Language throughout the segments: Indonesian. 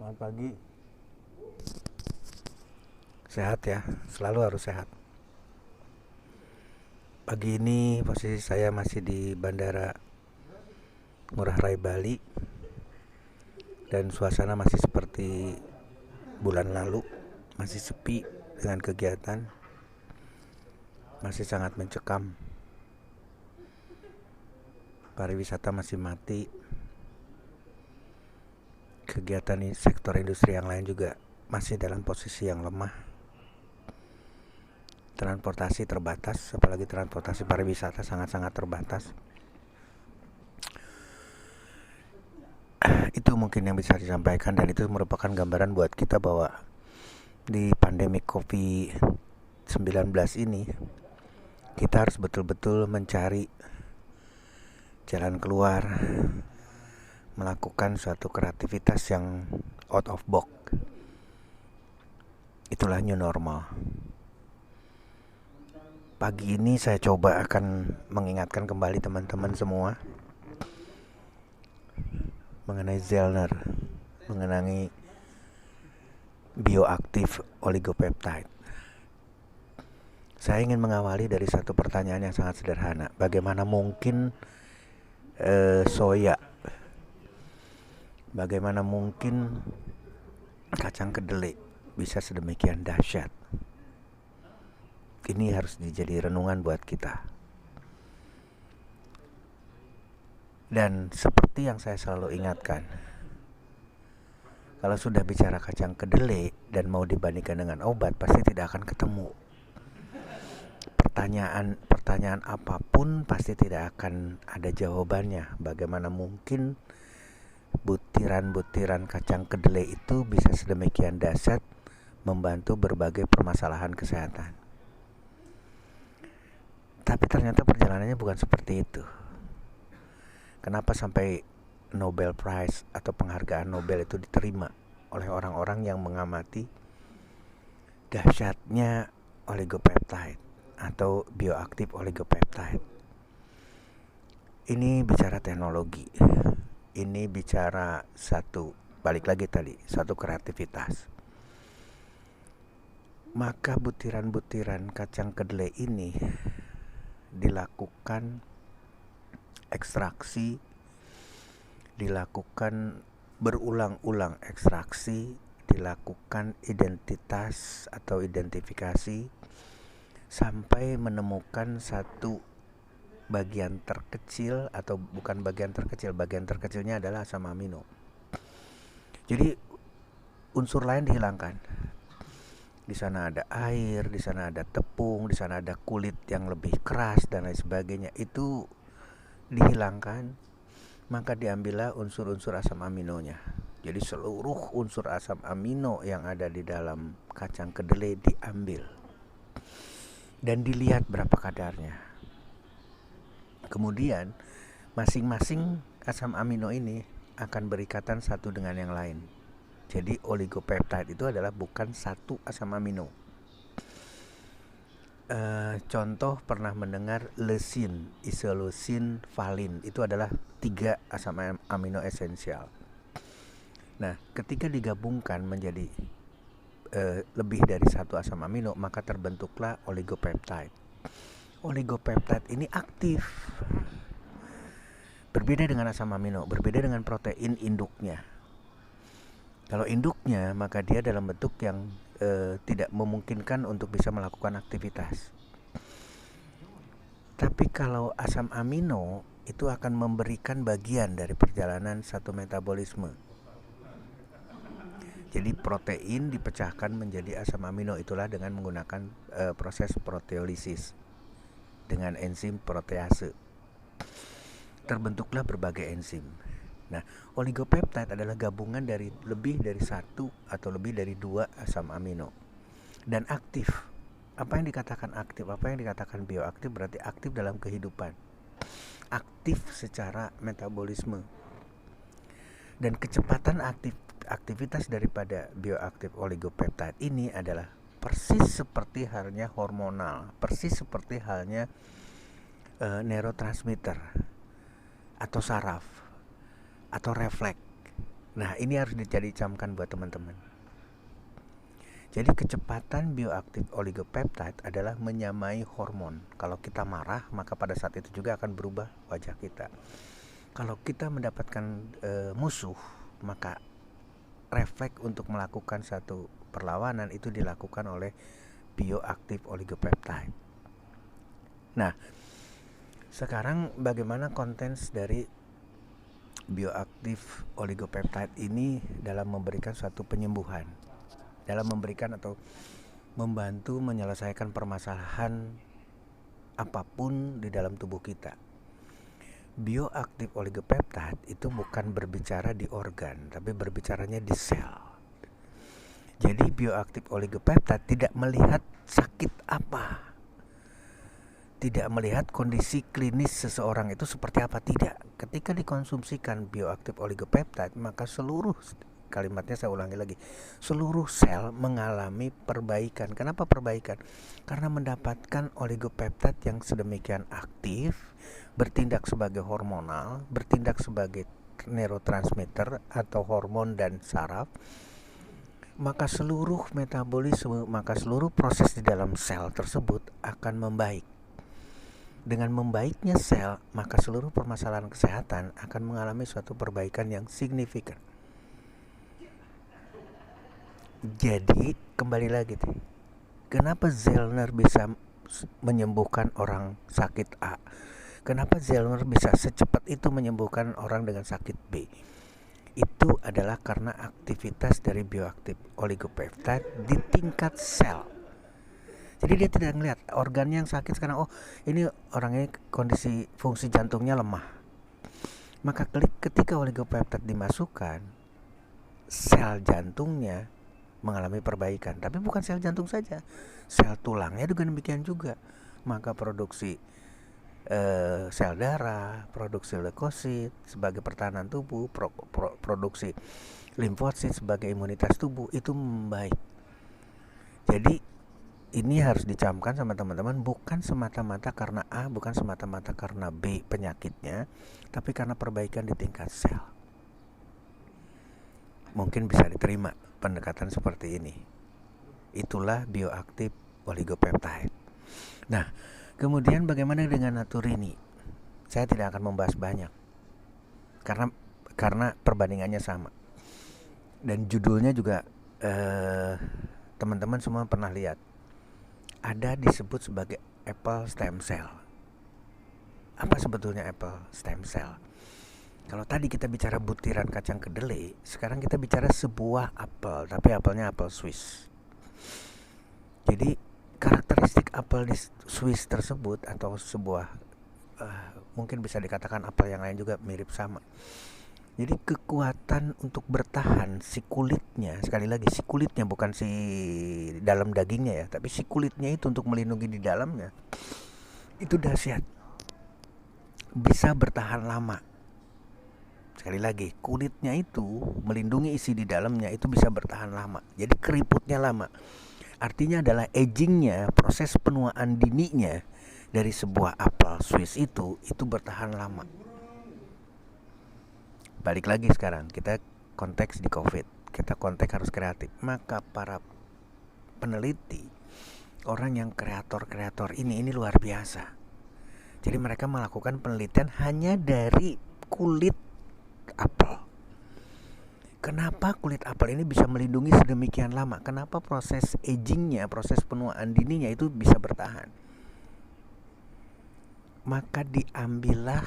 Selamat pagi. Sehat ya, selalu harus sehat. Pagi ini posisi saya masih di Bandara Ngurah Rai Bali dan suasana masih seperti bulan lalu, masih sepi dengan kegiatan, masih sangat mencekam. Pariwisata masih mati. Kegiatan di sektor industri yang lain juga masih dalam posisi yang lemah. Transportasi terbatas, apalagi transportasi pariwisata sangat-sangat terbatas. Itu mungkin yang bisa disampaikan, dan itu merupakan gambaran buat kita bahwa di pandemi COVID-19 ini kita harus betul-betul mencari jalan keluar, melakukan suatu kreativitas yang out of box. Itulah new normal. Pagi ini saya coba akan mengingatkan kembali teman-teman semua mengenai Zellner, mengenai bioaktif oligopeptide. Saya ingin mengawali dari satu pertanyaan yang sangat sederhana. Bagaimana mungkin soya, bagaimana mungkin kacang kedelai bisa sedemikian dahsyat? Ini harus dijadi renungan buat kita. Dan seperti yang saya selalu ingatkan, kalau sudah bicara kacang kedelai dan mau dibandingkan dengan obat, pasti tidak akan ketemu. Pertanyaan apapun pasti tidak akan ada jawabannya. Bagaimana mungkin butiran-butiran kacang kedelai itu bisa sedemikian dahsyat membantu berbagai permasalahan kesehatan? Tapi ternyata perjalanannya bukan seperti itu. Kenapa sampai Nobel Prize atau penghargaan Nobel itu diterima oleh orang-orang yang mengamati dahsyatnya oligopeptide atau bioaktif oligopeptide? Ini bicara teknologi. Ini bicara balik lagi tadi, satu kreativitas. Maka butiran-butiran kacang kedelai ini dilakukan ekstraksi, dilakukan berulang-ulang ekstraksi, dilakukan identitas atau identifikasi sampai menemukan satu bagian terkecil, atau bukan bagian terkecil, bagian terkecilnya adalah asam amino. Jadi unsur lain dihilangkan. Di sana ada air, di sana ada tepung, di sana ada kulit yang lebih keras dan lain sebagainya. Itu dihilangkan, maka diambillah unsur-unsur asam aminonya. Jadi seluruh unsur asam amino yang ada di dalam kacang kedelai diambil dan dilihat berapa kadarnya. Kemudian masing-masing asam amino ini akan berikatan satu dengan yang lain. Jadi oligopeptide itu adalah bukan satu asam amino. Contoh pernah mendengar leucin, isoleucin, valin. Itu adalah 3 asam amino esensial. Nah, ketika digabungkan menjadi lebih dari satu asam amino, maka terbentuklah oligopeptide. Oligopeptide ini aktif. Berbeda dengan asam amino, berbeda dengan protein induknya. Kalau induknya, maka dia dalam bentuk yang tidak memungkinkan untuk bisa melakukan aktivitas. Tapi kalau asam amino itu akan memberikan bagian dari perjalanan satu metabolisme. Jadi protein dipecahkan menjadi asam amino, itulah dengan menggunakan proses proteolisis dengan enzim protease. Terbentuklah berbagai enzim. Nah, oligopeptide adalah gabungan dari lebih dari 1 atau lebih dari 2 asam amino dan aktif. Apa yang dikatakan aktif, apa yang dikatakan bioaktif, berarti aktif dalam kehidupan, aktif secara metabolisme. Dan kecepatan aktivitas daripada bioaktif oligopeptide ini adalah persis seperti halnya hormonal, persis seperti halnya neurotransmitter atau saraf atau refleks. Nah, ini harus dijadi camkan buat teman-teman. Jadi kecepatan bioaktif oligopeptide adalah menyamai hormon. Kalau kita marah, maka pada saat itu juga akan berubah wajah kita. Kalau kita mendapatkan musuh, maka refleks untuk melakukan satu perlawanan itu dilakukan oleh bioaktif oligopeptide. Nah, sekarang bagaimana kontens dari bioaktif oligopeptide ini dalam memberikan suatu penyembuhan, dalam memberikan atau membantu menyelesaikan permasalahan apapun di dalam tubuh kita. Bioaktif oligopeptide itu bukan berbicara di organ, tapi berbicaranya di sel. Jadi bioaktif oligopeptide tidak melihat sakit apa, tidak melihat kondisi klinis seseorang itu seperti apa, tidak. Ketika dikonsumsikan bioaktif oligopeptide, maka seluruh, kalimatnya saya ulangi lagi, seluruh sel mengalami perbaikan. Kenapa perbaikan? Karena mendapatkan oligopeptide yang sedemikian aktif, bertindak sebagai hormonal, bertindak sebagai neurotransmitter atau hormon dan saraf, maka seluruh metabolisme, maka seluruh proses di dalam sel tersebut akan membaik. Dengan membaiknya sel, maka seluruh permasalahan kesehatan akan mengalami suatu perbaikan yang signifikan. Jadi kembali lagi, kenapa Zellner bisa menyembuhkan orang sakit A? Kenapa Zellner bisa secepat itu menyembuhkan orang dengan sakit B? Itu adalah karena aktivitas dari bioaktif oligopeptide di tingkat sel. Jadi dia tidak melihat organ yang sakit sekarang, oh ini orangnya kondisi fungsi jantungnya lemah. Maka ketika oligopeptide dimasukkan, sel jantungnya mengalami perbaikan. Tapi bukan sel jantung saja, sel tulangnya juga demikian juga. Maka produksi sel darah, produksi leukosit sebagai pertahanan tubuh, produksi limfosit sebagai imunitas tubuh itu membaik. Jadi ini harus dicamkan sama teman-teman, bukan semata-mata karena A, bukan semata-mata karena B penyakitnya, tapi karena perbaikan di tingkat sel. Mungkin bisa diterima pendekatan seperti ini. Itulah bioaktif oligopeptide. Nah, kemudian bagaimana dengan naturini? Saya tidak akan membahas banyak karena perbandingannya sama. Dan judulnya juga teman-teman semua pernah lihat. Ada disebut sebagai apple stem cell. Apa sebetulnya apple stem cell? Kalau tadi kita bicara butiran kacang kedelai, sekarang kita bicara sebuah apel, tapi apelnya apel Swiss. Jadi karakteristik apel di Swiss tersebut atau sebuah mungkin bisa dikatakan apel yang lain juga mirip sama. Jadi kekuatan untuk bertahan si kulitnya, sekali lagi si kulitnya bukan si dalam dagingnya ya, tapi si kulitnya itu untuk melindungi di dalamnya, itu dahsyat, bisa bertahan lama. Sekali lagi, kulitnya itu melindungi isi di dalamnya itu bisa bertahan lama. Jadi keriputnya lama. Artinya adalah agingnya, proses penuaan dininya dari sebuah apel Swiss itu bertahan lama. Balik lagi sekarang, kita konteks di COVID, kita konteks harus kreatif. Maka para peneliti, orang yang kreator ini luar biasa. Jadi mereka melakukan penelitian hanya dari kulit apel. Kenapa kulit apel ini bisa melindungi sedemikian lama? Kenapa proses agingnya, proses penuaan dininya itu bisa bertahan? Maka diambillah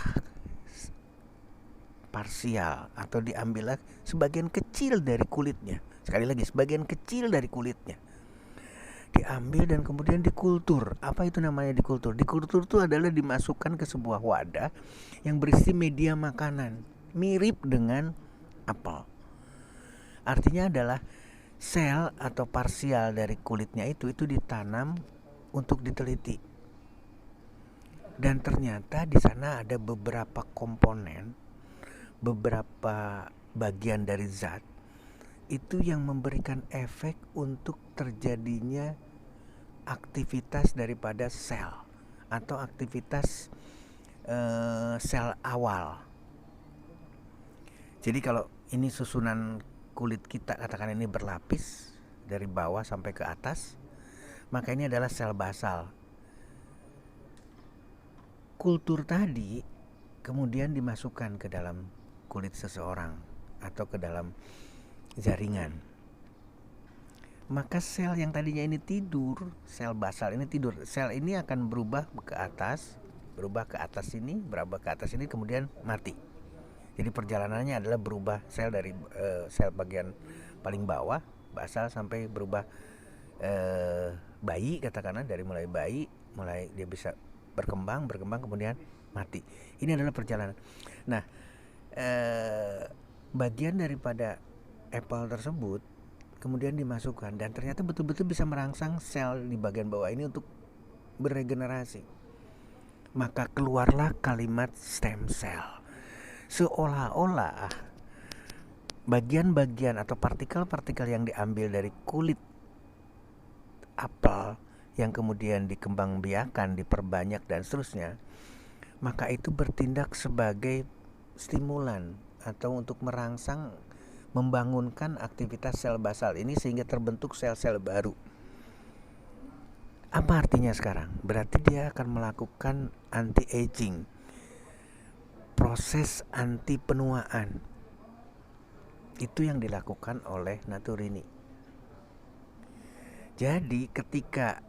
parsial atau diambillah sebagian kecil dari kulitnya. Sekali lagi, sebagian kecil dari kulitnya diambil dan kemudian dikultur. Apa itu namanya dikultur? Dikultur itu adalah dimasukkan ke sebuah wadah yang berisi media makanan mirip dengan apel. Artinya adalah sel atau parsial dari kulitnya itu ditanam untuk diteliti. Dan ternyata di sana ada beberapa komponen, beberapa bagian dari zat itu yang memberikan efek untuk terjadinya aktivitas daripada sel atau aktivitas sel awal. Jadi kalau ini susunan kulit kita, katakan ini berlapis dari bawah sampai ke atas, maka ini adalah sel basal. Kultur tadi kemudian dimasukkan ke dalam kulit seseorang atau ke dalam jaringan. Maka sel yang tadinya ini tidur, sel basal ini tidur, sel ini akan berubah ke atas ini, kemudian mati. Jadi perjalanannya adalah berubah sel dari sel bagian paling bawah basal sampai berubah bayi, katakanlah dari mulai bayi, mulai dia bisa berkembang kemudian mati. Ini adalah perjalanan. Nah, bagian daripada apple tersebut kemudian dimasukkan dan ternyata betul-betul bisa merangsang sel di bagian bawah ini untuk beregenerasi. Maka keluarlah kalimat stem cell. Seolah-olah bagian-bagian atau partikel-partikel yang diambil dari kulit apel yang kemudian dikembangbiakan, diperbanyak dan seterusnya, maka itu bertindak sebagai stimulan atau untuk merangsang, membangunkan aktivitas sel basal ini sehingga terbentuk sel-sel baru. Apa artinya sekarang? Berarti dia akan melakukan anti-aging, proses anti penuaan. Itu yang dilakukan oleh Naturini. Jadi ketika,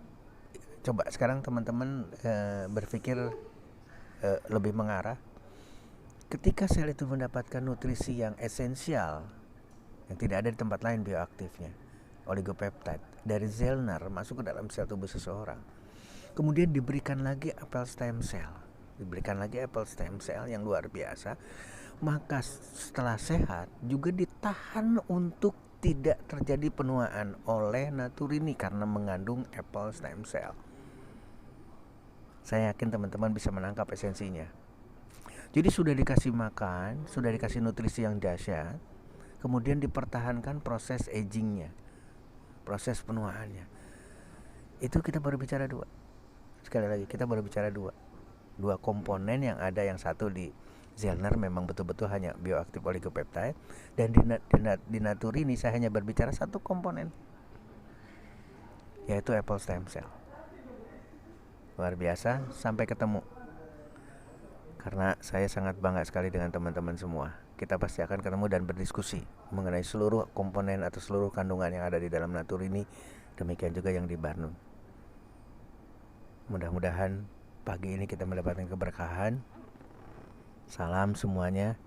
coba sekarang teman-teman berpikir lebih mengarah, ketika sel itu mendapatkan nutrisi yang esensial, yang tidak ada di tempat lain bioaktifnya, oligopeptide dari Zellner masuk ke dalam sel tubuh seseorang, kemudian diberikan lagi apple stem cell yang luar biasa, maka setelah sehat juga ditahan untuk tidak terjadi penuaan oleh Naturini karena mengandung apple stem cell. Saya yakin teman-teman bisa menangkap esensinya. Jadi sudah dikasih makan, sudah dikasih nutrisi yang dahsyat, kemudian dipertahankan proses agingnya, proses penuaannya. Itu kita baru bicara dua. Sekali lagi, kita baru bicara dua komponen yang ada. Yang satu di Zellner memang betul-betul hanya bioaktif oligopeptide, dan di Naturini saya hanya berbicara satu komponen, yaitu apple stem cell. Luar biasa. Sampai ketemu. Karena saya sangat bangga sekali dengan teman-teman semua. Kita pasti akan ketemu dan berdiskusi mengenai seluruh komponen atau seluruh kandungan yang ada di dalam Naturini. Demikian juga yang di Barnum. Mudah-mudahan pagi ini kita mendapatkan keberkahan. Salam semuanya.